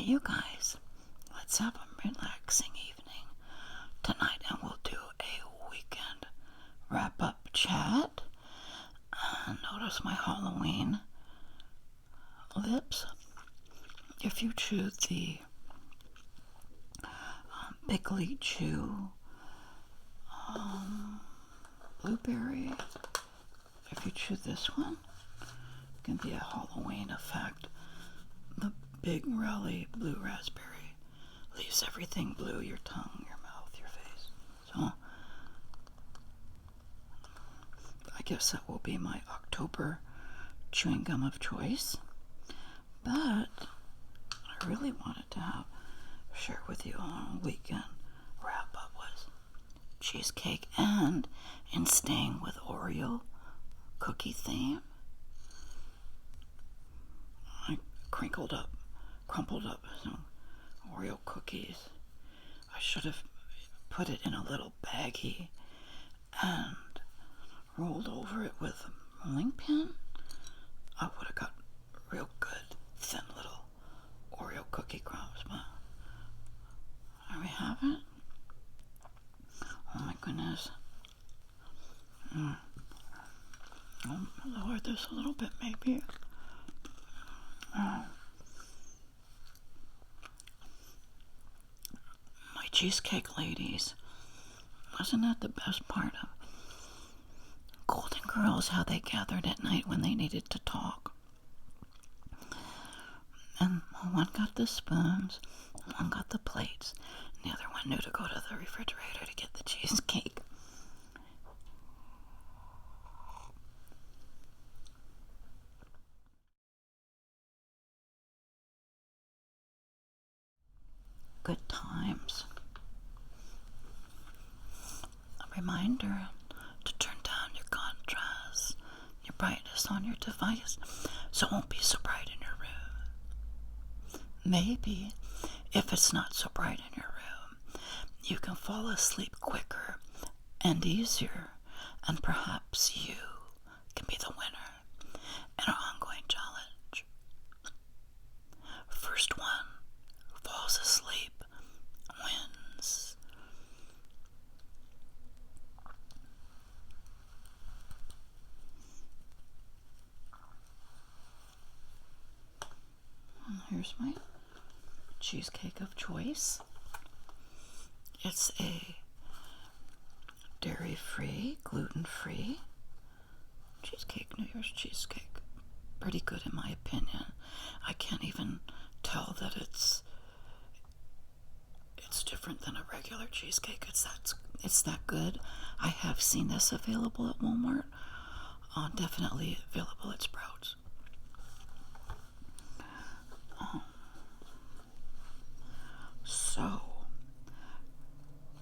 you guys, let's have a relaxing evening tonight, and we'll do a weekend wrap-up chat. Notice my Halloween lips. If you chew the Big Chew blueberry, if you chew this one, it can be a Halloween effect. The Big Rally Blue Raspberry leaves everything blue: your tongue, your mouth, your face. So I guess that will be my October chewing gum of choice. But I really wanted to share with you on a weekend wrap-up was cheesecake, and in staying with Oreo cookie theme, I crumpled up some Oreo cookies. I should have put it in a little baggie and rolled over it with a rolling pin. I would have got real good, thin little Oreo cookie crumbs, but there we have it. Oh my goodness. I'll lower this a little bit, maybe. My cheesecake ladies. Wasn't that the best part of Golden Girls, how they gathered at night when they needed to talk? And one got the spoons, one got the plates, and the other one knew to go to the refrigerator to get the cheesecake. Good times. A reminder to turn down your contrast, your brightness on your device, so it won't be so bright in your room. Maybe, if it's not so bright in your room, you can fall asleep quicker and easier, and perhaps you can be the winner in our ongoing challenge. First one who falls asleep wins. And here's my cheesecake of choice. It's a dairy-free, gluten-free cheesecake, New Year's cheesecake. Pretty good in my opinion. I can't even tell that it's different than a regular cheesecake. It's that good. I have seen this available at Walmart. Definitely available at Sprouts. So,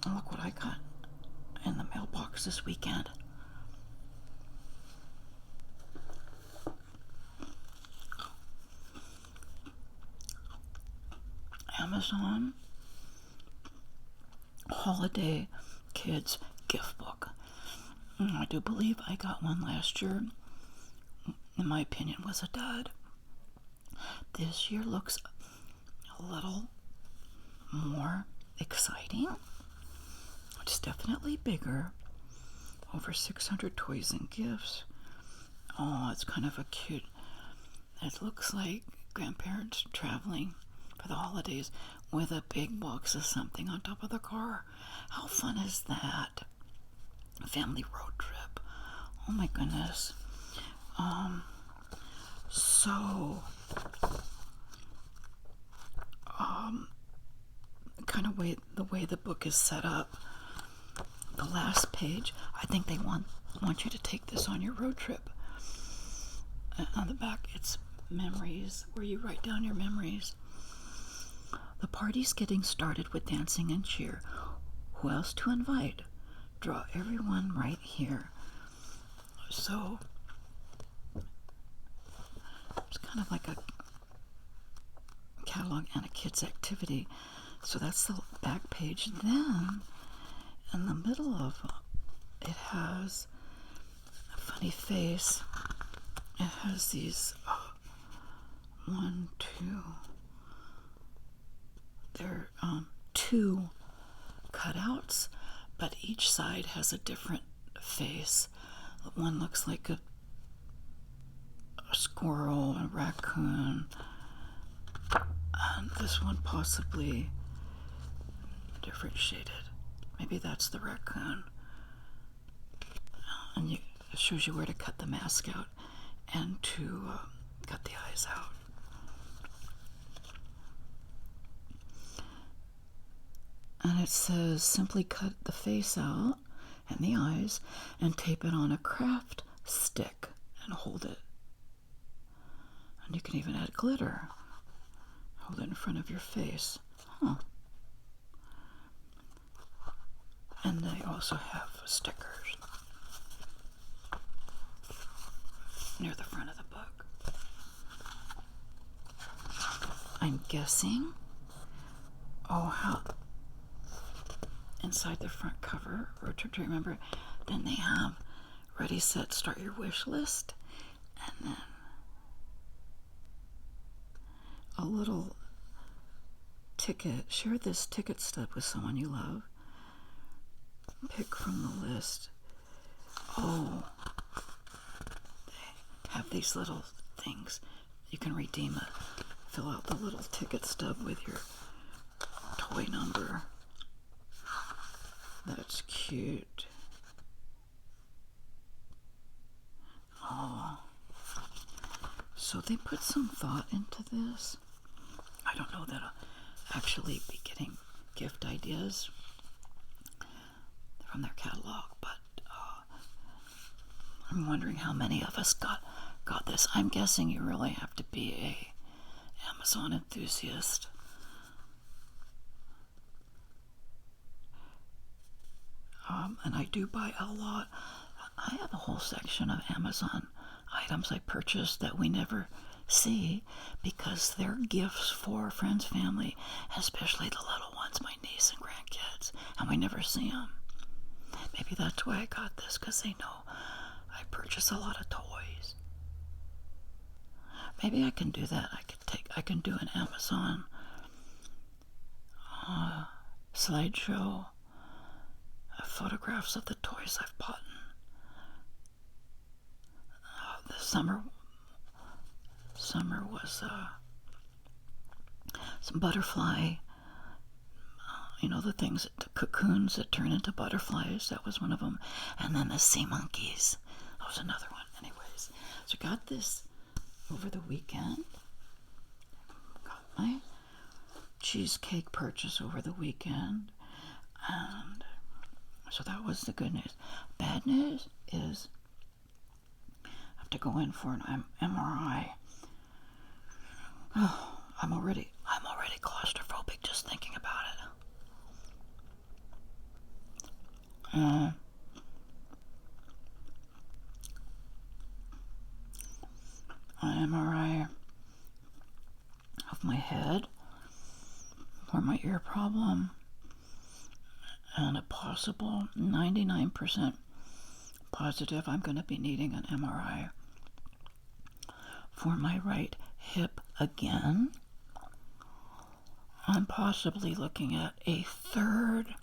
look what I got in the mailbox this weekend. Amazon Holiday Kids Gift Book. I do believe I got one last year. In my opinion, was a dud. This year looks a little more exciting. It's definitely bigger. Over 600 toys and gifts. Oh, it's kind of a cute. It looks like grandparents traveling for the holidays with a big box of something on top of the car. How fun is that? Family road trip. Oh my goodness. Kind of the way the book is set up. The last page, I think they want you to take this on your road trip. On the back, it's memories, where you write down your memories. The party's getting started with dancing and cheer. Who else to invite? Draw everyone right here. So, it's kind of like a catalog and a kid's activity. So that's the back page. Then, in the middle of it has a funny face. It has these 1, 2, they're two cutouts, but each side has a different face. One looks like a squirrel, a raccoon, and this one possibly different shaded. Maybe that's the raccoon. And it shows you where to cut the mask out and to cut the eyes out. And it says simply cut the face out and the eyes and tape it on a craft stick and hold it. And you can even add glitter. Hold it in front of your face. Huh. And they also have stickers near the front of the book. I'm guessing, how inside the front cover, road trip to remember, then they have ready, set, start your wish list, and then a little ticket. Share this ticket stub with someone you love. Pick from the list. Oh, they have these little things. You can redeem it. Fill out the little ticket stub with your toy number. That's cute. Oh, so they put some thought into this. I don't know that I'll actually be getting gift ideas from their catalog, but I'm wondering how many of us got this. I'm guessing you really have to be a Amazon enthusiast. And I do buy a lot. I have a whole section of Amazon items I purchased that we never see because they're gifts for friends, family, especially the little ones, my niece and grandkids, and we never see them. Maybe that's why I got this, because they know I purchase a lot of toys. Maybe I can do that. I can do an Amazon slideshow of photographs of the toys I've bought. This summer was some butterfly, the things, the cocoons that turn into butterflies. That was one of them. And then the sea monkeys. That was another one. Anyways, so I got this over the weekend. Got my cheesecake purchase over the weekend. And so that was the good news. Bad news is I have to go in for an MRI. Oh, I'm already claustrophobic just thinking about it. An MRI of my head for my ear problem, and a possible 99% positive I'm going to be needing an MRI for my right hip again. I'm possibly looking at a third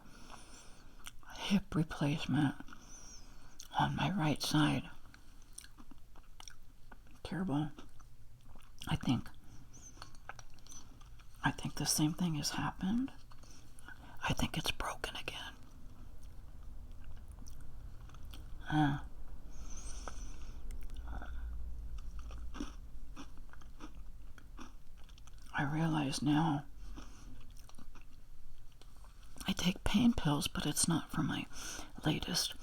hip replacement on my right side. Terrible. I think the same thing has happened. I think it's broken again. I realize now I take pain pills, but it's not for my latest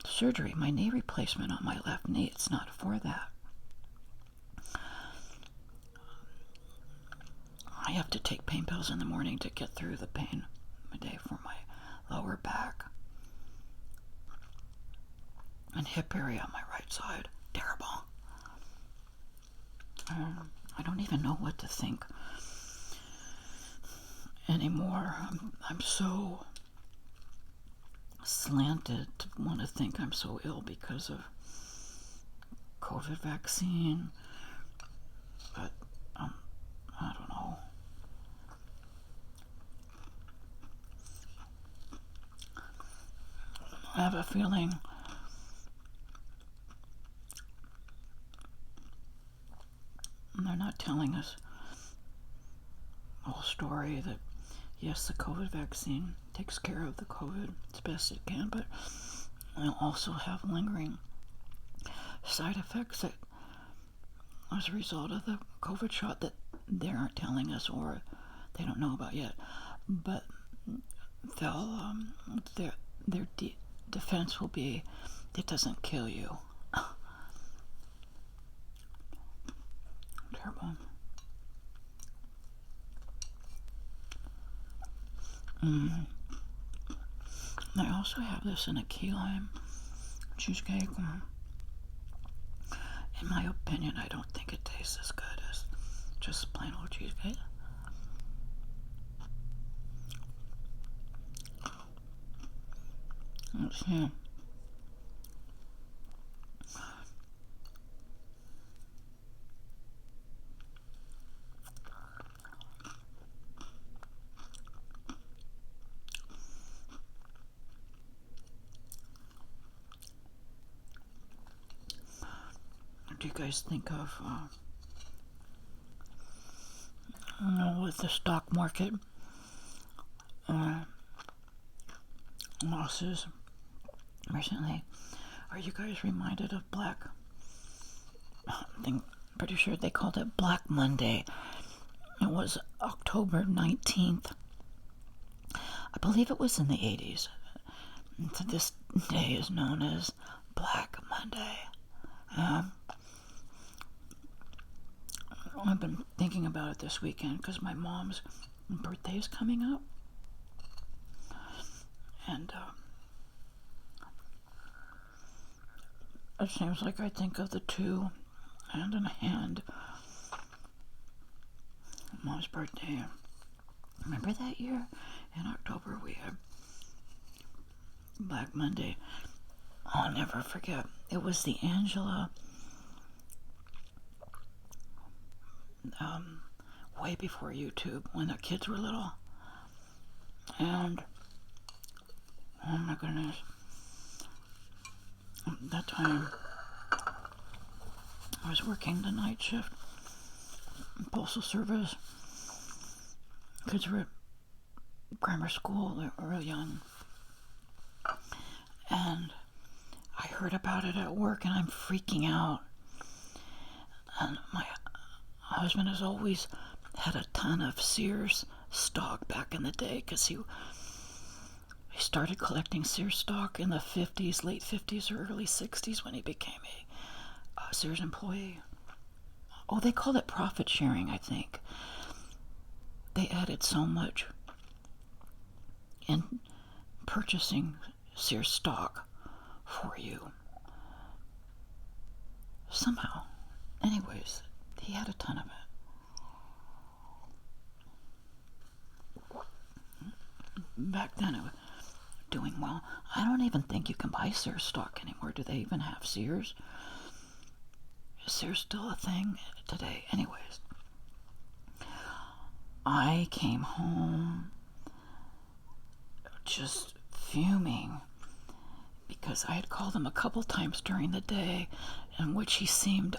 surgery, my knee replacement on my left knee. It's not for that. I have to take pain pills in the morning to get through the pain of the day for my lower back and hip area on my right side. Terrible. I don't even know what to think anymore. I'm so slanted to want to think I'm so ill because of COVID vaccine, but I don't know. have a feeling they're not telling us the whole story that, yes, the COVID vaccine takes care of the COVID as best it can, but they'll also have lingering side effects that, as a result of the COVID shot, that they aren't telling us or they don't know about yet. But they'll their defense will be, it doesn't kill you. Terrible. I also have this in a key lime cheesecake. In my opinion, I don't think it tastes as good as just plain old cheesecake. Let's see. What do you guys think of, with the stock market losses recently? Are you guys reminded of pretty sure they called it Black Monday. It was October 19th. I believe it was in the 80s. So this day is known as Black Monday. I've been thinking about it this weekend because my mom's birthday is coming up. And it seems like I think of the two hand in hand. Mom's birthday. Remember that year? In October we had Black Monday. I'll never forget. It was the Angela, way before YouTube, when the kids were little. And, oh my goodness, that time I was working the night shift in Postal Service. Kids were at grammar school, they were real young. And I heard about it at work and I'm freaking out. And my husband has always had a ton of Sears stock back in the day because he started collecting Sears stock in the 50s, late 50s or early 60s when he became a Sears employee. Oh, they called it profit sharing, I think. They added so much in purchasing Sears stock for you. Somehow. Anyways, he had a ton of it. Back then it was doing well. I don't even think you can buy Sears stock anymore. Do they even have Sears? Is Sears still a thing today? Anyways, I came home just fuming because I had called him a couple times during the day in which he seemed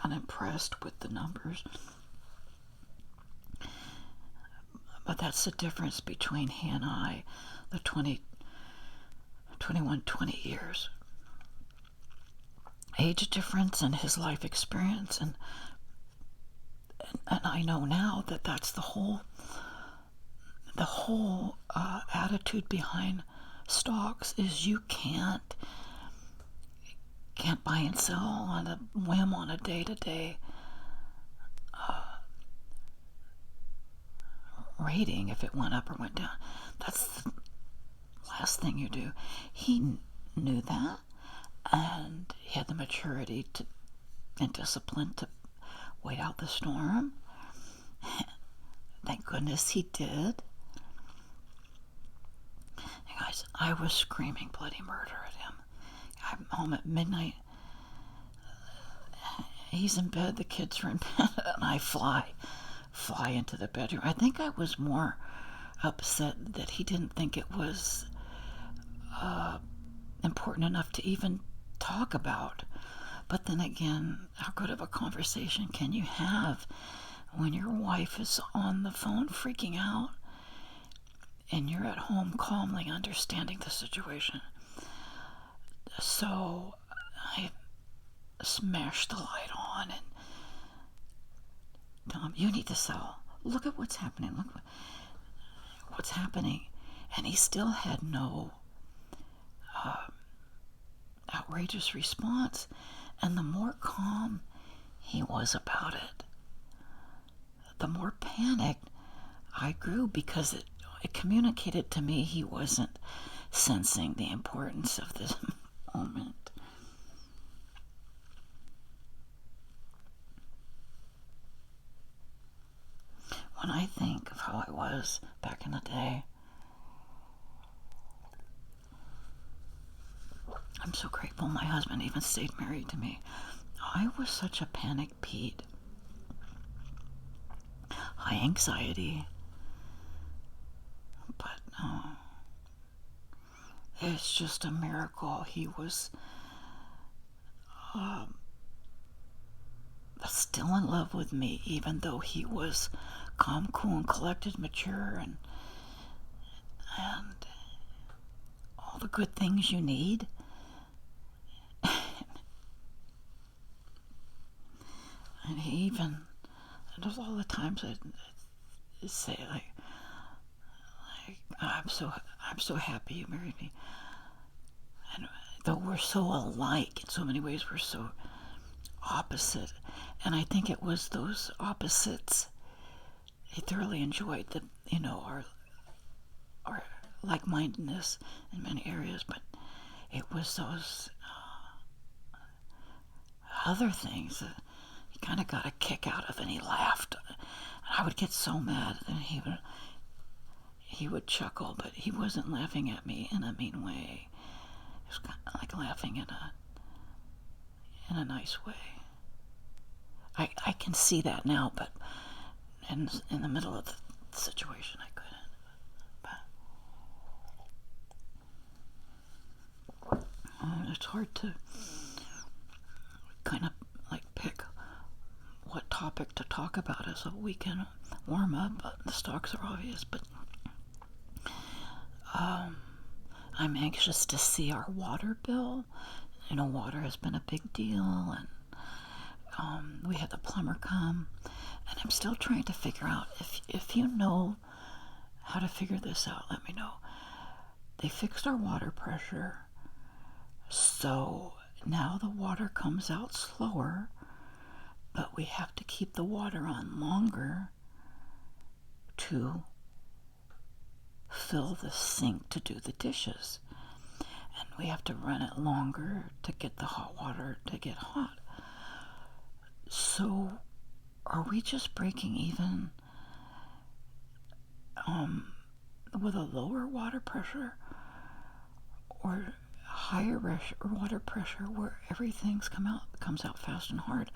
unimpressed with the numbers. But that's the difference between he and I, the 20 years. Age difference and his life experience. And I know now that that's the whole attitude behind stocks is you can't buy and sell on a whim on a day-to-day rating if it went up or went down. That's the last thing you do. He knew that, and he had the maturity and discipline to wait out the storm. Thank goodness he did. And guys, I was screaming bloody murder at him. I'm home at midnight. He's in bed, the kids are in bed, and I fly into the bedroom. I think I was more upset that he didn't think it was important enough to even talk about. But then again, how good of a conversation can you have when your wife is on the phone freaking out and you're at home calmly understanding the situation? So I smashed the light on and, Tom, you need to sell. Look at what's happening. Look what's happening. And he still had no outrageous response. And the more calm he was about it, the more panicked I grew, because it communicated to me he wasn't sensing the importance of this moment. When I think of how I was back in the day, I'm so grateful my husband even stayed married to me. I was such a panic Pete. High anxiety. But no. It's just a miracle he was still in love with me, even though he was calm, cool, and collected, mature, and all the good things you need. And he even, there's all the times I say like I'm so happy you married me. And though we're so alike in so many ways, we're so opposite. And I think it was those opposites he thoroughly enjoyed, our like-mindedness in many areas, but it was those other things that he kind of got a kick out of, and he laughed. And I would get so mad, and he would chuckle, but he wasn't laughing at me in a mean way. It was kind of like laughing in a nice way. I can see that now, but in the middle of the situation, I couldn't. But it's hard to kind of like pick what topic to talk about as a weekend warm up. The stocks are obvious, but I'm anxious to see our water bill. Water has been a big deal, and we had the plumber come, and I'm still trying to figure out, if you know how to figure this out, let me know. They fixed our water pressure, so now the water comes out slower, but we have to keep the water on longer to fill the sink to do the dishes. And we have to run it longer to get the hot water to get hot. So are we just breaking even with a lower water pressure, or higher water pressure where everything comes out fast and hard,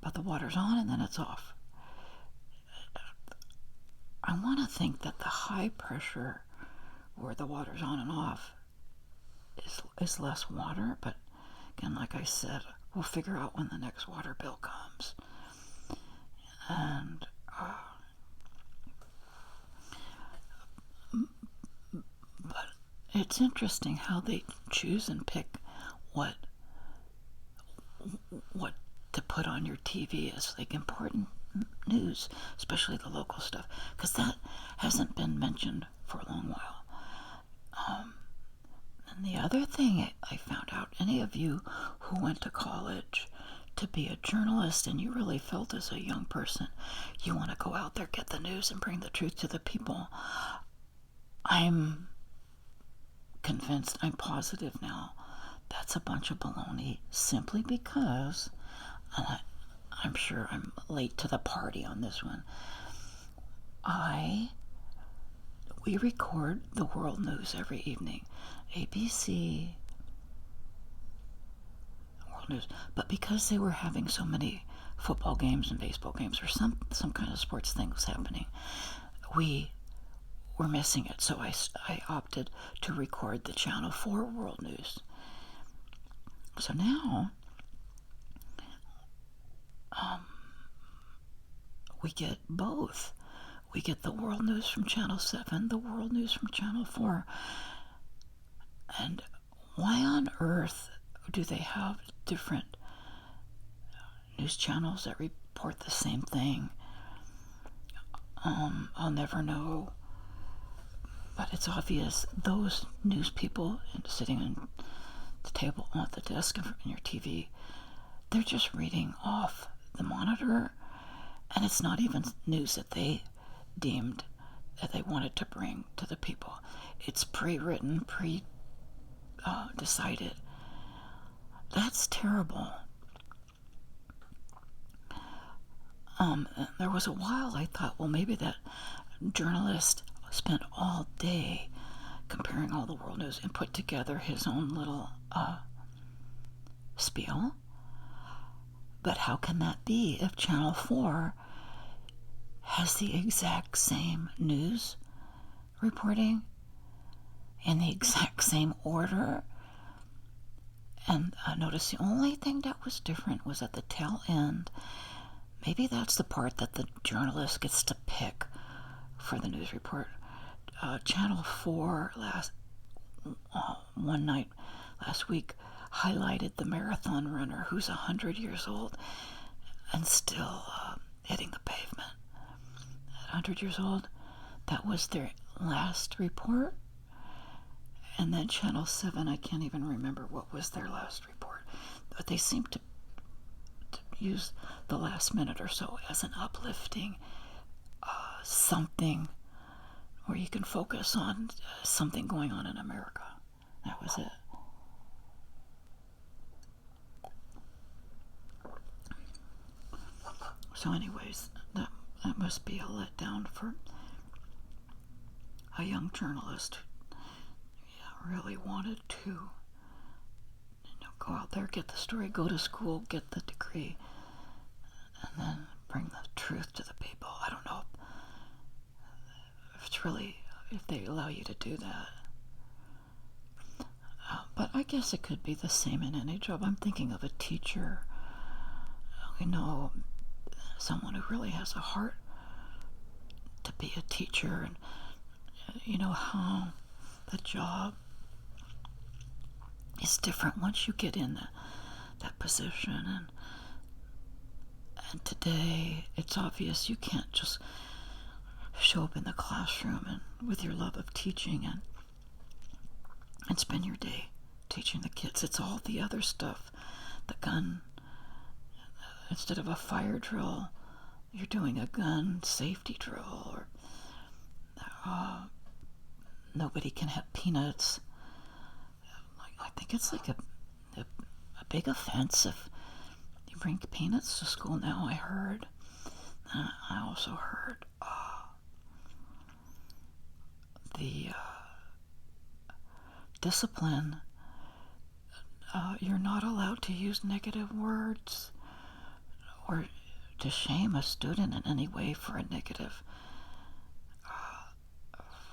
but the water's on and then it's off? I want to think that the high pressure where the water's on and off is less water, but again, like I said, we'll figure out when the next water bill comes. And but it's interesting how they choose and pick what to put on your TV as like important news, especially the local stuff, because that hasn't been mentioned for a long while. And the other thing I found out, any of you who went to college to be a journalist and you really felt as a young person you want to go out there, get the news, and bring the truth to the people, I'm convinced, I'm positive now, that's a bunch of baloney, simply because, I'm sure I'm late to the party on this one, we record the world news every evening. ABC, world news. But because they were having so many football games and baseball games, or some kind of sports thing was happening, we were missing it, so I opted to record the Channel 4 World News. So now we get both. We get the world news from Channel 7, the world news from Channel 4. And why on earth do they have different news channels that report the same thing? I'll never know. But it's obvious those news people sitting on the table, at the desk in your TV, they're just reading off the monitor, and it's not even news that they deemed that they wanted to bring to the people. It's pre-written, decided. That's terrible. There was a while I thought, well, maybe that journalist spent all day comparing all the world news and put together his own little spiel. But how can that be if Channel 4 has the exact same news reporting in the exact same order? And notice the only thing that was different was at the tail end. Maybe that's the part that the journalist gets to pick for the news report. Channel 4 one night last week highlighted the marathon runner who's 100 years old and still hitting the pavement. At 100 years old, that was their last report. And then Channel 7, I can't even remember what was their last report, but they seemed to use the last minute or so as an uplifting something where you can focus on something going on in America. That was it. So anyways, that must be a letdown for a young journalist who really wanted to go out there, get the story, go to school, get the degree, and then bring the truth to the people. I don't know if they allow you to do that. But I guess it could be the same in any job. I'm thinking of a teacher, someone who really has a heart to be a teacher, and how the job is different once you get in that position. And today, it's obvious you can't just show up in the classroom and with your love of teaching and spend your day teaching the kids. It's all the other stuff. The gun, instead of a fire drill, you're doing a gun safety drill, or nobody can have peanuts. I think it's like a big offense if you bring peanuts to school now, I heard. I also heard the discipline. You're not allowed to use negative words or to shame a student in any way for a negative,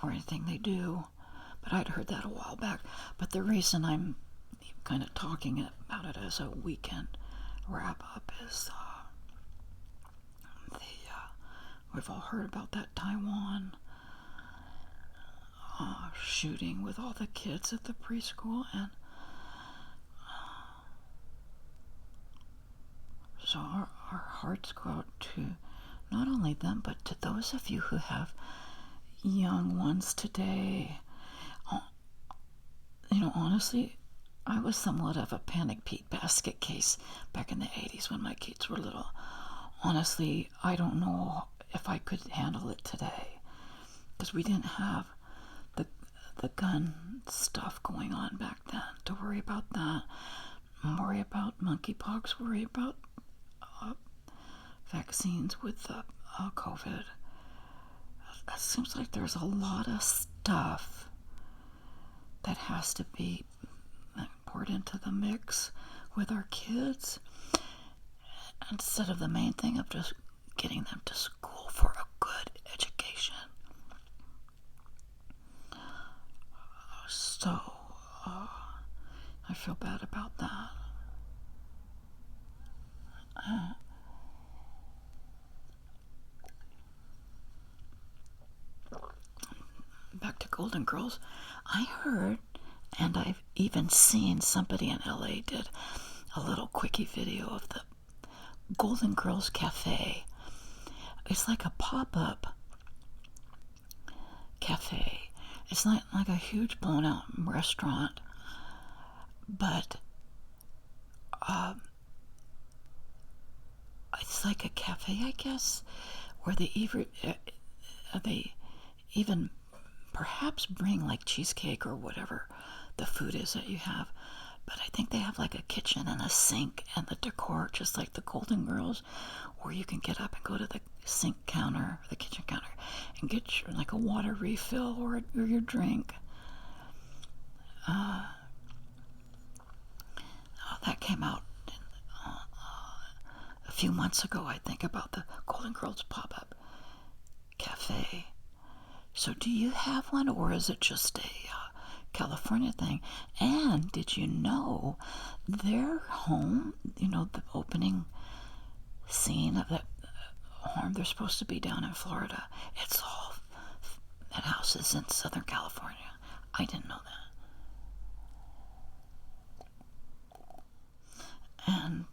for anything they do. But I'd heard that a while back. But the reason I'm kind of talking about it as a weekend wrap-up is we've all heard about that Taiwan shooting with all the kids at the preschool, and so our hearts go out to not only them, but to those of you who have young ones today. Honestly, I was somewhat of a panic basket case back in the 80s when my kids were little. Honestly, I don't know if I could handle it today, because we didn't have the gun stuff going on back then to worry about that, worry about monkeypox, worry about vaccines with COVID. It seems like there's a lot of stuff that has to be poured into the mix with our kids, instead of the main thing of just getting them to school for a good education. So, I feel bad about that. Back to Golden Girls. I heard, and I've even seen somebody in LA did a little quickie video of the Golden Girls Cafe. It's like a pop-up cafe. It's not like a huge blown-out restaurant, but it's like a cafe, I guess, where they even perhaps bring like cheesecake or whatever the food is that you have. But I think they have like a kitchen and a sink and the decor, just like the Golden Girls, where you can get up and go to the sink counter, the kitchen counter, and get your, like a water refill or your drink. That came out a few months ago, I think, about the Golden Girls pop-up cafe. So do you have one, or is it just a California thing? And did you know their home, the opening scene of that home, they're supposed to be down in Florida. That house is in Southern California. I didn't know that. And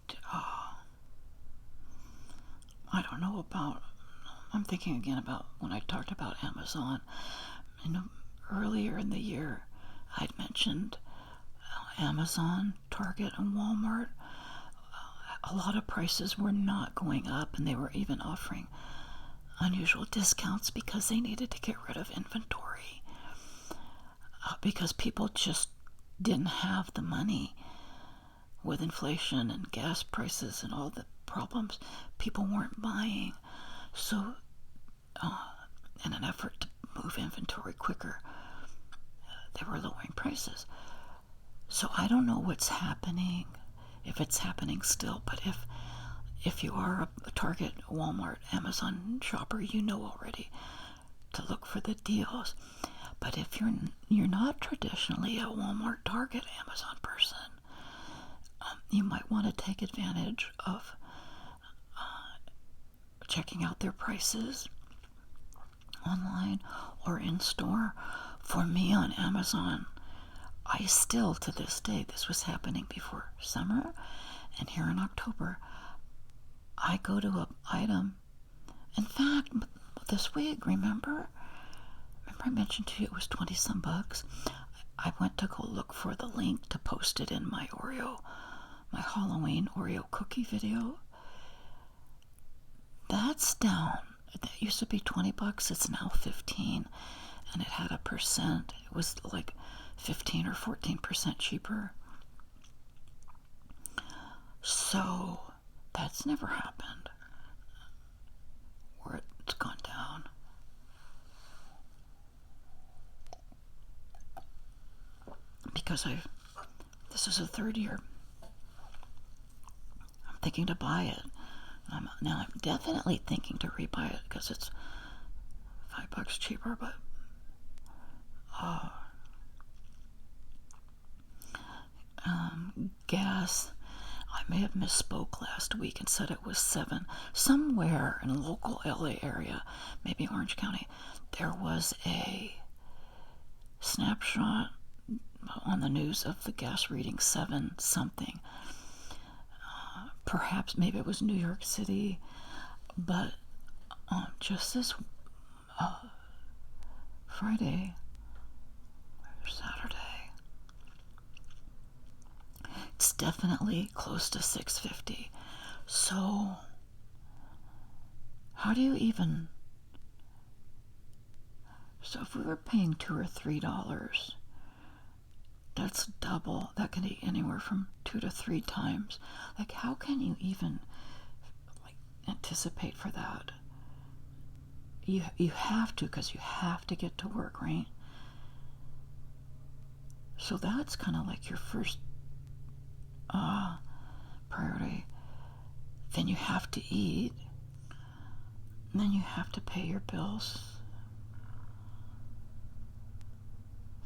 I don't know about, I'm thinking again about when I talked about Amazon. Earlier in the year, I'd mentioned Amazon, Target, and Walmart. A lot of prices were not going up, and they were even offering unusual discounts because they needed to get rid of inventory. Because people just didn't have the money with inflation and gas prices and all the problems. People weren't buying. So, in an effort to move inventory quicker, they were lowering prices. So I don't know what's happening, if it's happening still, but if you are a Target, Walmart, Amazon shopper, you know already to look for the deals. But if you're not traditionally a Walmart, Target, Amazon person, you might want to take advantage of checking out their prices online or in store. For me on Amazon, I still, to this day, this was happening before summer, and here in October, I go to an item. In fact, this week, remember I mentioned to you it was 20 some bucks? I went to go look for the link to post it in my Halloween Oreo cookie video. That's down. That used to be 20 bucks, it's now 15, and it had a percent. It was like 15 or 14% cheaper. So that's never happened where it's gone down. Because this is the third year I'm thinking to buy it. I'm definitely thinking to rebuy it because it's $5 cheaper, but gas, I may have misspoke last week and said it was 7. Somewhere in a local LA area, maybe Orange County, there was a snapshot on the news of the gas reading 7 something. Perhaps maybe it was New York City, but just this Friday or Saturday, it's definitely close to $6.50. So how do you even, so if we were paying $2 or $3, that's double. That can be anywhere from 2 to 3 times. Like, how can you even anticipate for that? You have to, because you have to get to work, right? So that's kind of like your first priority. Then you have to eat, and then you have to pay your bills.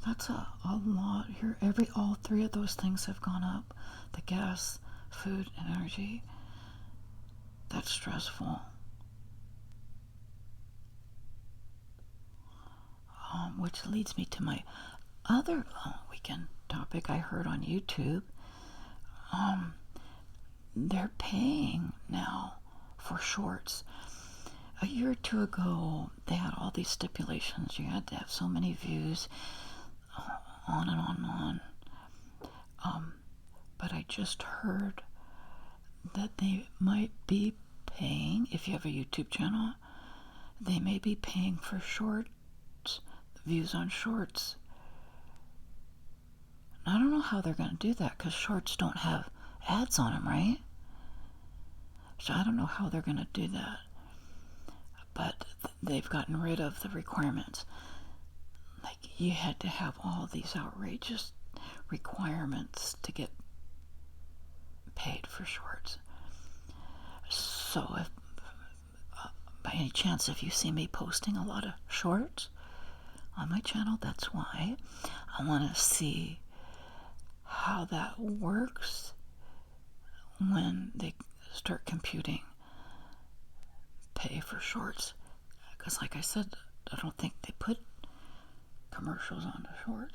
That's a lot here. All three of those things have gone up. The gas, food, and energy. That's stressful. Which leads me to my other weekend topic I heard on YouTube. They're paying now for shorts. A year or two ago, they had all these stipulations. You had to have so many views, on and on and on. But I just heard that they might be paying, if you have a YouTube channel, they may be paying for shorts, views on shorts. I don't know how they're going to do that, because shorts don't have ads on them, right? So I don't know how they're going to do that. But they've gotten rid of the requirements. Like, you had to have all these outrageous requirements to get paid for shorts. So if by any chance, if you see me posting a lot of shorts on my channel, that's why. I want to see how that works when they start computing pay for shorts. Because like I said, I don't think they put commercials on the short.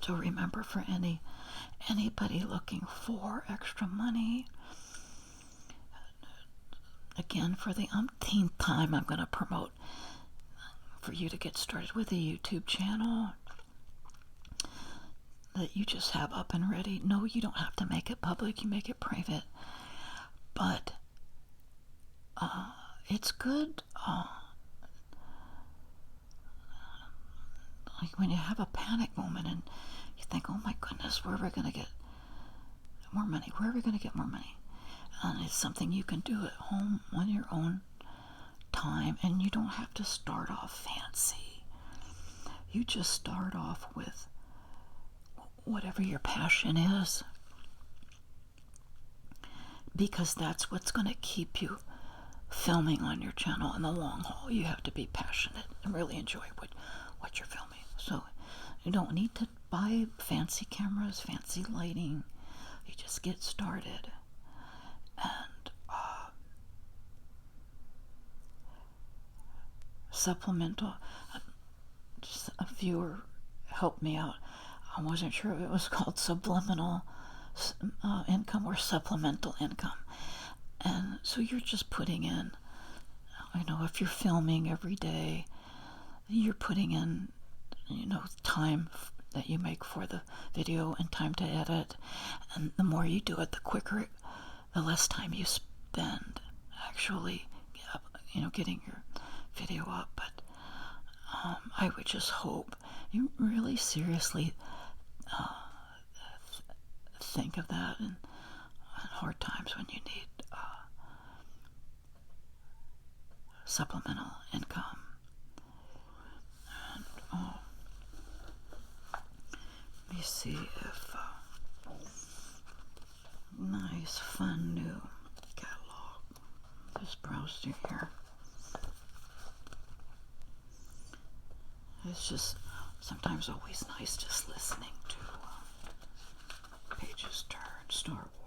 So remember, for anybody looking for extra money, again, for the umpteenth time, I'm going to promote for you to get started with a YouTube channel that you just have up and ready. No, you don't have to make it public. You make it private. But it's good. Like when you have a panic moment and you think, oh my goodness, where are we going to get more money? Where are we going to get more money? And it's something you can do at home on your own time, and you don't have to start off fancy. You just start off with whatever your passion is, because that's what's going to keep you filming on your channel in the long haul. You have to be passionate and really enjoy what you're filming. So you don't need to buy fancy cameras, fancy lighting. You just get started. And supplemental, a viewer helped me out. I wasn't sure if it was called subliminal income or supplemental income. And so you're just putting in, if you're filming every day, you're putting in, time that you make for the video and time to edit. And the more you do it, the less time you spend actually, getting your video up. But I would just hope you really seriously think of that in hard times when you need supplemental income. And let me see if nice, fun new catalog. Just browse through here. It's just sometimes always nice just listening to pages turn, Star Wars.